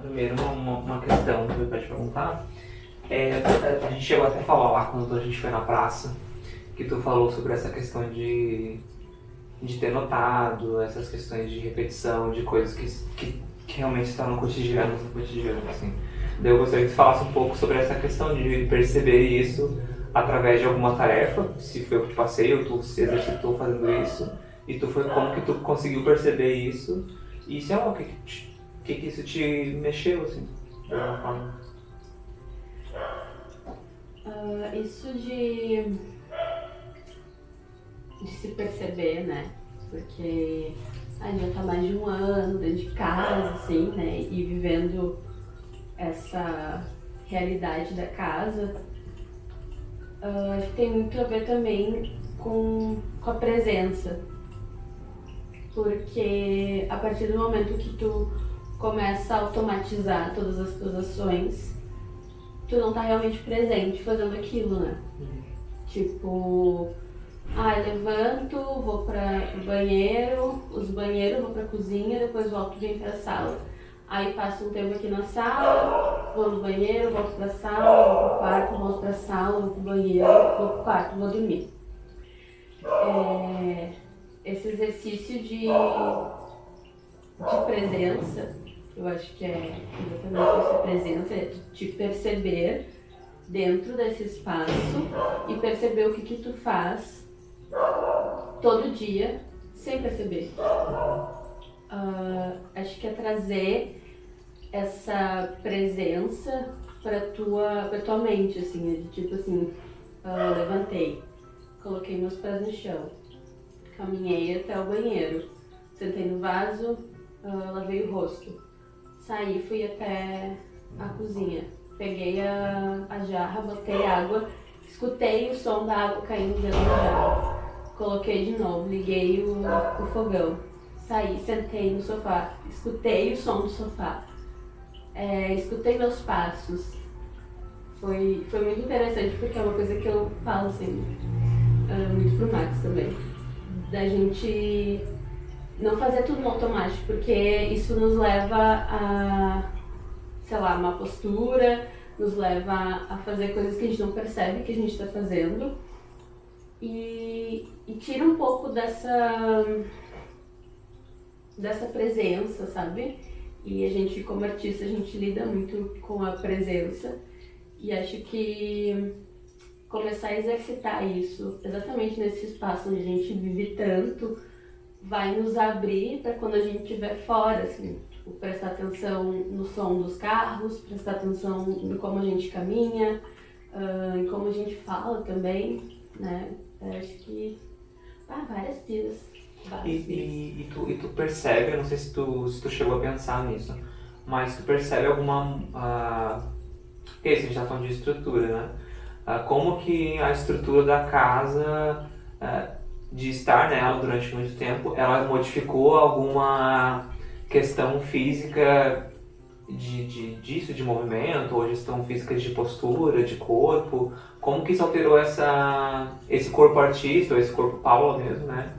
Primeiro, uma questão que eu quero te perguntar. A gente chegou até a falar lá quando a gente foi na praça, que tu falou sobre essa questão de ter notado, essas questões de repetição, de coisas que realmente estão no cotidiano, assim. Daí eu gostaria que tu falasse um pouco sobre essa questão de perceber isso através de alguma tarefa, se foi o que te passei ou tu se exercitou fazendo isso, e como que tu conseguiu perceber isso, e sei lá, o que isso te mexeu, assim, de alguma forma? Isso de se perceber, né? Porque a gente já tá mais de um ano dentro de casa, assim, né? E vivendo essa realidade da casa, acho que tem muito a ver também com a presença. Porque a partir do momento que tu começa a automatizar todas as tuas ações, tu não tá realmente presente fazendo aquilo, né? Tipo, eu levanto, vou pra banheiro, os banheiros, vou pra cozinha, depois volto e venho pra sala. Aí passo um tempo aqui na sala, vou no banheiro, volto pra sala, vou pro quarto, volto pra sala, vou pro banheiro, vou pro quarto, vou dormir. Esse exercício de presença, eu acho que é exatamente essa presença, é te perceber dentro desse espaço e perceber o que tu faz todo dia sem perceber. Acho que é trazer essa presença pra tua mente, assim, de tipo assim, levantei, coloquei meus pés no chão, caminhei até o banheiro, sentei no vaso, lavei o rosto, saí, fui até a cozinha, peguei a jarra, botei água, escutei o som da água caindo dentro da jarra, coloquei de novo, liguei o fogão, saí, sentei no sofá, escutei o som do sofá, escutei meus passos. Foi muito interessante porque é uma coisa que eu falo assim, muito pro Max também, da gente não fazer tudo no automático, porque isso nos leva a, sei lá, uma postura, nos leva a fazer coisas que a gente não percebe que a gente está fazendo e tira um pouco dessa presença, sabe? E a gente, como artista, a gente lida muito com a presença e acho que começar a exercitar isso exatamente nesse espaço onde a gente vive tanto vai nos abrir para quando a gente estiver fora, assim, tipo, prestar atenção no som dos carros, prestar atenção em como a gente caminha, em como a gente fala também, né? Acho que várias pias. E tu percebe, eu não sei se tu chegou a pensar nisso, mas tu percebe alguma... porque isso, a gente tá falando de estrutura, né? Como que a estrutura da casa... de estar nela durante muito tempo, ela modificou alguma questão física disso, de movimento, ou gestão física de postura, de corpo? Como que isso alterou esse corpo artista, ou esse corpo Paula mesmo, né?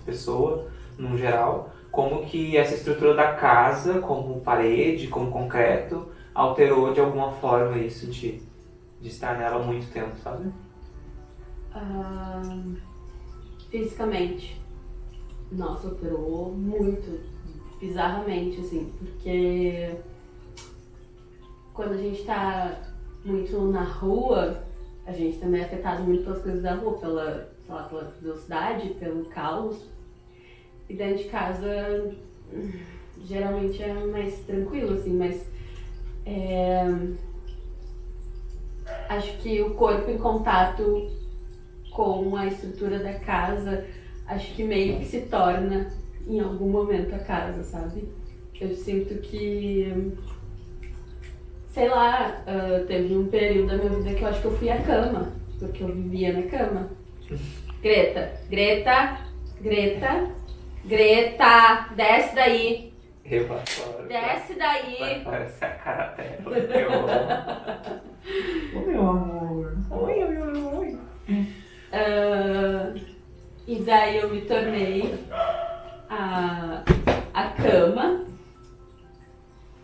Pessoa, no geral. Como que essa estrutura da casa, como parede, como concreto, alterou de alguma forma isso de estar nela há muito tempo, sabe? Fisicamente. Nossa, alterou muito, bizarramente, assim, porque quando a gente tá muito na rua, a gente também é afetado muito pelas coisas da rua, pela velocidade, pelo caos. E dentro de casa, geralmente é mais tranquilo, assim, mas acho que o corpo em contato com a estrutura da casa, acho que meio que se torna em algum momento a casa, sabe? Eu sinto que, sei lá, teve um período da minha vida que eu acho que eu fui à cama, porque eu vivia na cama. Greta, desce daí. Eu adoro. Desce daí. Parece a cara dela. Eu amo. Ô meu amor. Oi. E daí eu me tornei a cama.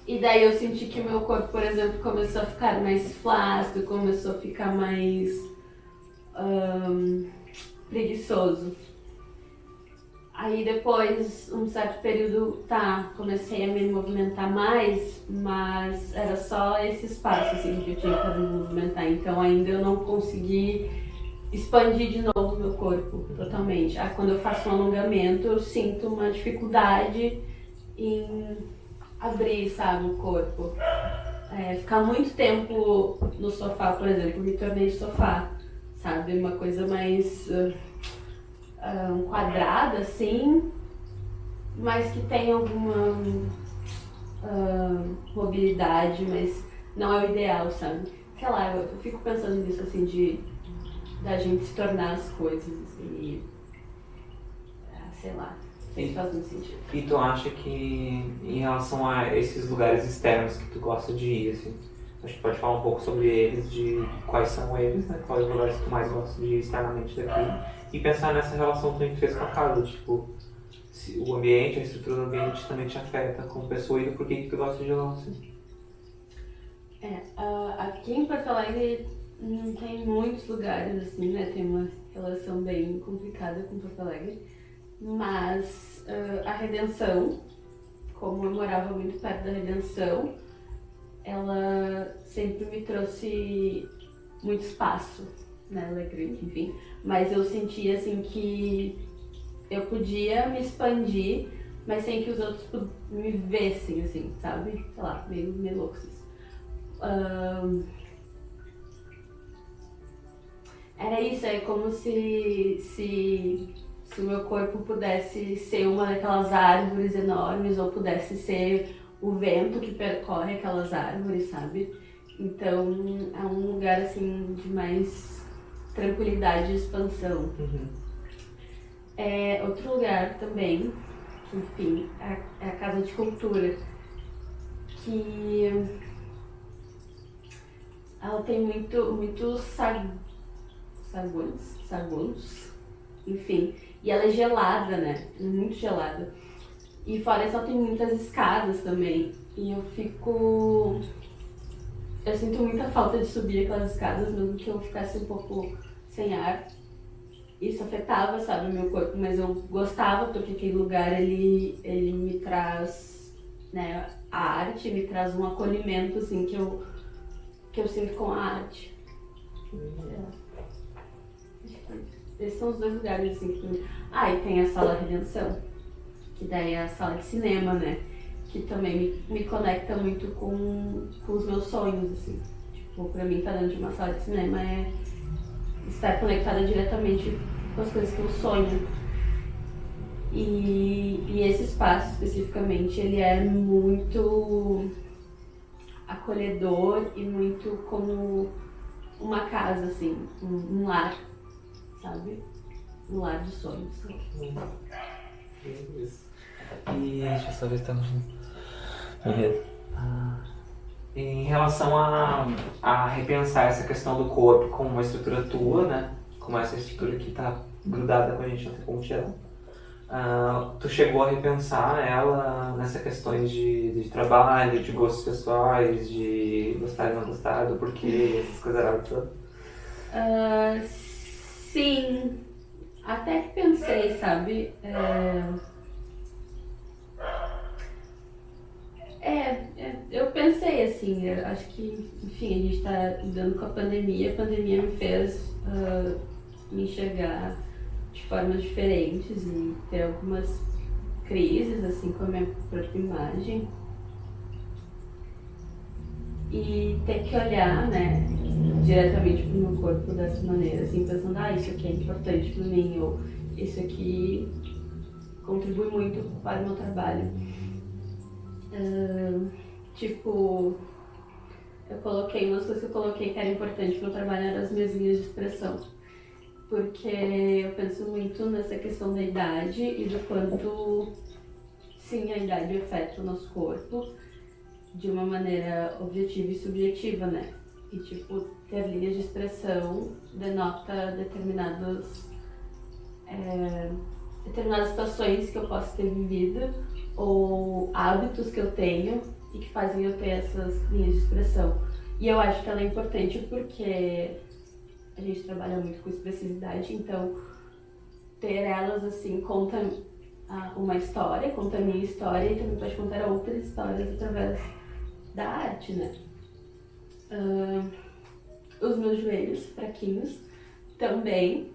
E daí eu senti que o meu corpo, por exemplo, começou a ficar mais flácido, começou a ficar mais preguiçoso. Aí depois, um certo período, comecei a me movimentar mais, mas era só esse espaço assim, que eu tinha para me movimentar. Então ainda eu não consegui expandir de novo o meu corpo totalmente. Quando eu faço um alongamento, eu sinto uma dificuldade em abrir, sabe, o corpo. Ficar muito tempo no sofá, por exemplo, me tornei sofá, sabe? Uma coisa mais quadrada, assim, mas que tem alguma mobilidade, mas não é o ideal, sabe? Sei lá, eu fico pensando nisso, assim, da gente se tornar as coisas, assim, e sei lá, não sei se faz muito sentido. E tu acha que, em relação a esses lugares externos que tu gosta de ir, assim, acho que pode falar um pouco sobre eles, de quais são eles, né? Quais os lugares que tu mais gosta de ir externamente daqui, e pensar nessa relação também que tu fez com a casa, tipo, se o ambiente, a estrutura do ambiente também te afeta como pessoa, e do porquê que tu gosta de lá, assim. Aqui em Porto Alegre não tem muitos lugares assim, né? Tem uma relação bem complicada com Porto Alegre. Mas a Redenção, como eu morava muito perto da Redenção, ela sempre me trouxe muito espaço, né? Ela é grande, enfim. Mas eu sentia assim que eu podia me expandir, mas sem que os outros me vissem, assim, sabe? Sei lá, meio louco isso. Era isso, é como se o meu corpo pudesse ser uma daquelas árvores enormes, ou pudesse ser o vento que percorre aquelas árvores, sabe? Então é um lugar assim de mais tranquilidade e expansão. Uhum. Outro lugar também, que enfim, é a Casa de Cultura, que ela tem muitos saguões, enfim, e ela é gelada, né? Muito gelada. E fora isso, ela tem muitas escadas também. E eu sinto muita falta de subir aquelas escadas, mesmo que eu ficasse um pouco sem ar. Isso afetava, sabe, o meu corpo, mas eu gostava porque aquele lugar, ele me traz, né, a arte, me traz um acolhimento, assim, que eu sinto com a arte. Esses são os dois lugares, assim, que... e tem a Sala Redenção, que daí é a sala de cinema, né? Que também me conecta muito com os meus sonhos, assim. Tipo, pra mim, estar dentro de uma sala de cinema é estar conectada diretamente com as coisas que eu sonho. E esse espaço, especificamente, ele é muito acolhedor e muito como uma casa, assim, um lar, sabe? Um lar de sonhos. Isso. E deixa eu só ver se tá no enredo. Em relação a repensar essa questão do corpo como uma estrutura tua, né? Como essa estrutura que está grudada com a gente, não tem como tirar. Tu chegou a repensar ela nessas questões de trabalho, de gostos pessoais, de gostar e não gostar, do porquê, essas coisas todas? Sim, até que pensei, sabe? Eu pensei assim, eu acho que, enfim, a gente tá lidando com a pandemia me fez me enxergar de formas diferentes e ter algumas crises, assim, com a minha própria imagem. E ter que olhar, né, diretamente pro meu corpo dessa maneira, assim, pensando, isso aqui é importante pra mim, ou isso aqui contribui muito para o meu trabalho. Tipo, umas coisas que eu coloquei que era importante pro meu trabalho eram as minhas linhas de expressão. Porque eu penso muito nessa questão da idade e do quanto, sim, a idade afeta o nosso corpo de uma maneira objetiva e subjetiva, né? E, tipo, ter linhas de expressão denota determinadas situações que eu posso ter vivido ou hábitos que eu tenho e que fazem eu ter essas linhas de expressão. E eu acho que ela é importante porque a gente trabalha muito com expressividade, então ter elas assim conta uma história, conta a minha história e também pode contar outras histórias através da arte, né? Os meus joelhos fraquinhos também,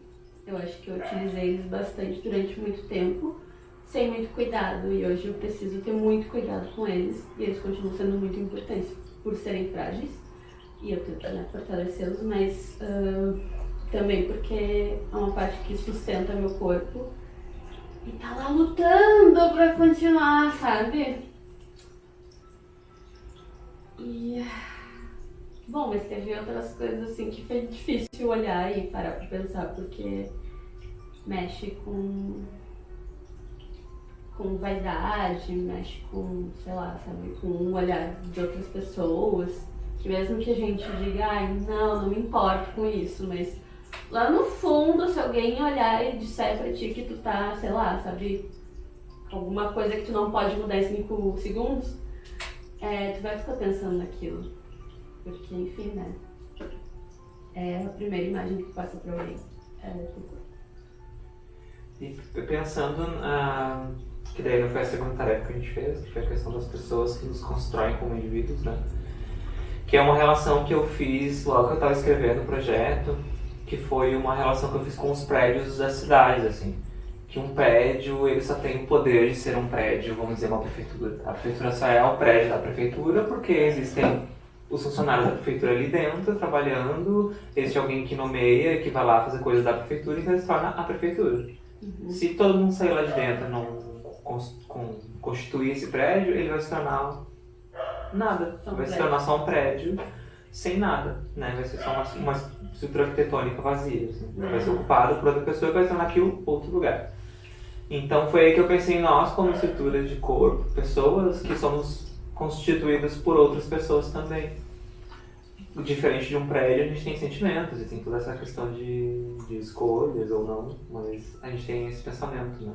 eu acho que eu utilizei eles bastante durante muito tempo, sem muito cuidado, e hoje eu preciso ter muito cuidado com eles, e eles continuam sendo muito importantes por serem frágeis, e eu tento, né, fortalecê-los, mas também porque é uma parte que sustenta meu corpo e tá lá lutando pra continuar, sabe? E... Bom, mas teve outras coisas assim que foi difícil olhar e parar pra pensar, porque mexe com vaidade, mexe com, sei lá, sabe, com o olhar de outras pessoas, que mesmo que a gente diga, não me importo com isso, mas lá no fundo, se alguém olhar e disser pra ti que tu tá, sei lá, sabe, alguma coisa que tu não pode mudar em 5 segundos, tu vai ficar pensando naquilo. Porque, enfim, né, é a primeira imagem que passa pra alguém. E pensando que daí não foi a segunda tarefa que a gente fez, que foi a questão das pessoas que nos constroem como indivíduos, né? Que é uma relação que eu fiz logo que eu estava escrevendo o projeto, que foi uma relação que eu fiz com os prédios das cidades, assim. Que um prédio, ele só tem o poder de ser um prédio, vamos dizer, uma prefeitura. A prefeitura só é o prédio da prefeitura porque existem os funcionários da prefeitura ali dentro, trabalhando, existe alguém que nomeia, que vai lá fazer coisas da prefeitura, então ele se torna a prefeitura. Se todo mundo sair lá de dentro e não constituir esse prédio, ele vai se tornar nada. Vai se tornar só um prédio sem nada, né? Vai ser só uma estrutura arquitetônica vazia. Assim. Vai ser ocupado por outra pessoa e vai se tornar aquilo outro lugar. Então foi aí que eu pensei em nós como estrutura de corpo, pessoas que somos constituídas por outras pessoas também. Diferente de um prédio, a gente tem sentimentos e tem toda essa questão de escolhas ou não, mas a gente tem esse pensamento, né?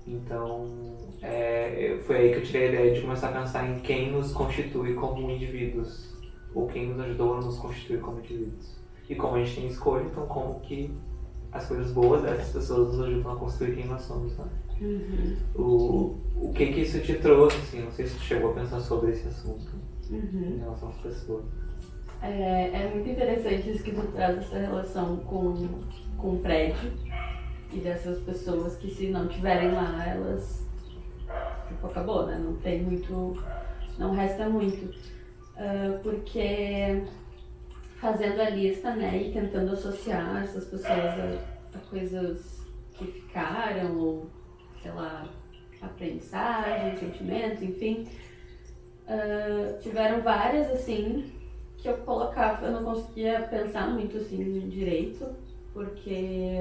Então, foi aí que eu tirei a ideia de começar a pensar em quem nos constitui como indivíduos, ou quem nos ajudou a nos constituir como indivíduos. E como a gente tem escolha, então como que as coisas boas dessas pessoas nos ajudam a construir quem nós somos, né? O que isso te trouxe, assim, não sei se tu chegou a pensar sobre esse assunto em relação às pessoas. É muito interessante isso que tu traz, essa relação com o prédio e dessas pessoas que, se não tiverem lá, elas, tipo, acabou, né? Não tem muito, não resta muito. Porque fazendo a lista, né, e tentando associar essas pessoas a coisas que ficaram, ou, sei lá, aprendizagens, sentimentos, enfim, tiveram várias, assim, que eu colocava, eu não conseguia pensar muito assim direito, porque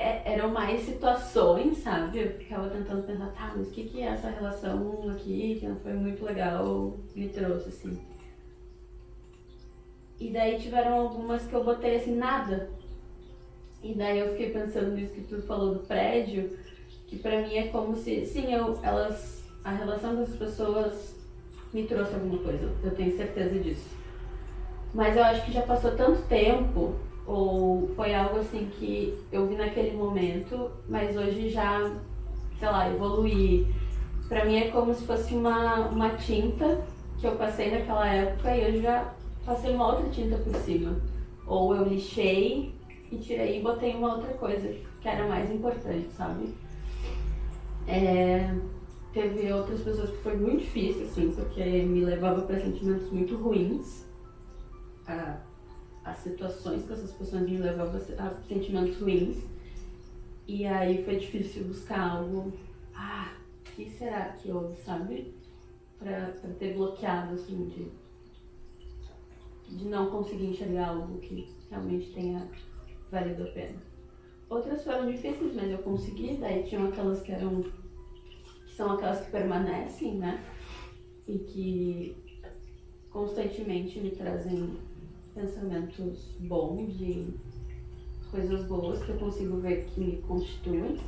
eram mais situações, sabe? Eu ficava tentando pensar, tá, mas o que essa relação aqui, que não foi muito legal, me trouxe, assim. E daí tiveram algumas que eu botei assim, nada. E daí eu fiquei pensando nisso que tu falou do prédio, que pra mim é como se, sim, a relação das pessoas me trouxe alguma coisa, eu tenho certeza disso. Mas eu acho que já passou tanto tempo, ou foi algo assim que eu vi naquele momento, mas hoje já, sei lá, evoluí. Pra mim é como se fosse uma tinta que eu passei naquela época e hoje já passei uma outra tinta por cima. Ou eu lixei e tirei e botei uma outra coisa que era mais importante, sabe? Teve outras pessoas que foi muito difícil, assim, porque me levava para sentimentos muito ruins. As situações que essas pessoas me levavam a sentimentos ruins. E aí foi difícil buscar algo. O que será que houve, sabe? Pra ter bloqueado, assim, de não conseguir enxergar algo que realmente tenha valido a pena. Outras foram difíceis, mas eu consegui. Daí tinham aquelas que são aquelas que permanecem, né? E que constantemente me trazem pensamentos bons e coisas boas que eu consigo ver que me constituem.